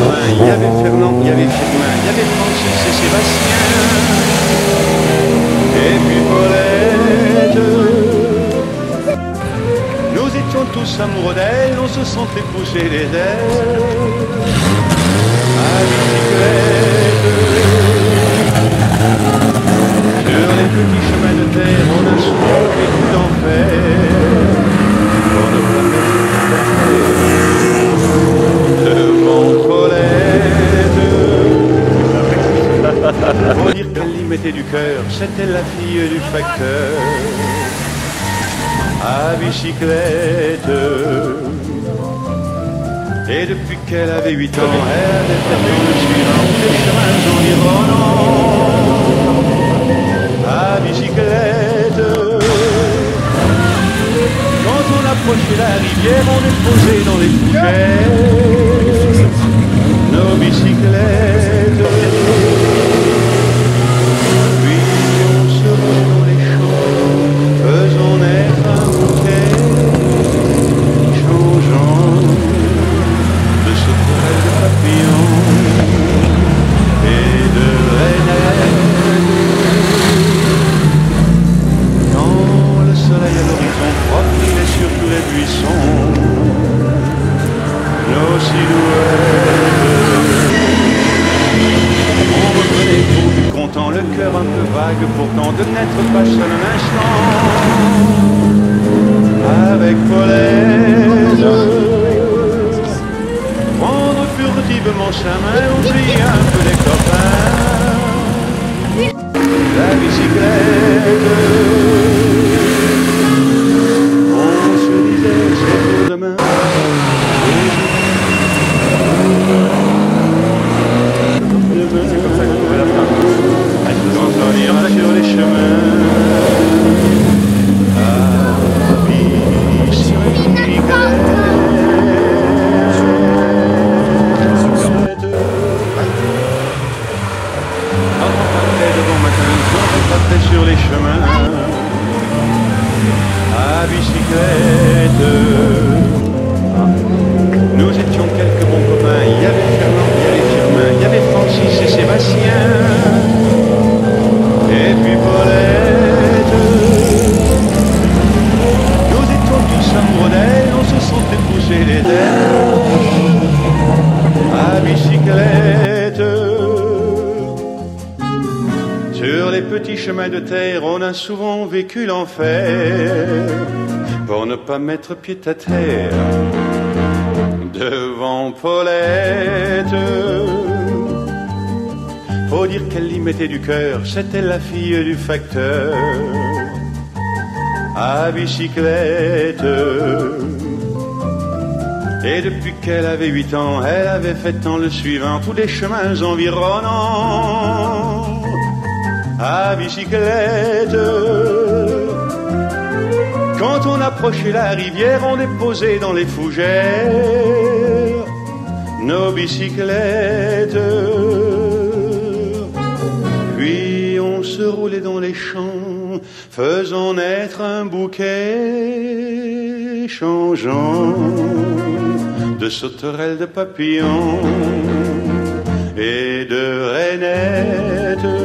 copains, il y avait Fernand, il y avait Firmin, il y avait Francis et Sébastien. Et puis Paulette. Nous étions tous amoureux d'elle, on se sentait pousser les ailes. À bicyclette. Sur les petits chemins de terre, on a souvent vécu d'enfer. Pour ne pas mettre devant Paulette. Faut dire qu'elle y mettait du cœur, c'était la fille du facteur. À bicyclette. Et depuis qu'elle avait 8 ans, elle avait fait le suivant des chemins environnants. À bicyclette. Quand on approchait la rivière, on est posé dans les fougères. Nos bicyclettes. Puis on se roule dans les champs, faisant naître un bouquet, changeant de sauterelles de papillons et de rainettes. Quand le soleil à l'horizon profilait sur tous les buissons, nos silhouettes. On revenait tout content, le cœur un peu vague, pourtant de n'être pas seul un instant. Avec Paulette, prendre furtivement sa main, oublier un peu les copains. La bicyclette, on se disait c'est pour demain. C'est comme ça qu'on trouvait la fin. Quand on ira sur les chemins, à bicyclette. Quand on partait de bon matin, quand on partait sur les chemins, à bicyclette. Nous étions quelques bons copains, il y avait Fernand, il y avait Firmin, il y avait Francis et Sébastien. Et puis Paulette. Nous étions tous amoureux d'elle, on se sentait pousser les ailes. À bicyclette. Sur les petits chemins de terre, on a souvent vécu l'enfer. Pour ne pas mettre pied à terre devant Paulette. Faut dire qu'elle y mettait du cœur, c'était la fille du facteur. À bicyclette. Et depuis qu'elle avait 8 ans, elle avait fait tant le suivant, tous les chemins environnants. À bicyclette. Quand on approchait la rivière, on est posé dans les fougères. Nos bicyclettes. Puis on se roulait dans les champs, faisant naître un bouquet, changeant de sauterelles de papillons et de rainettes.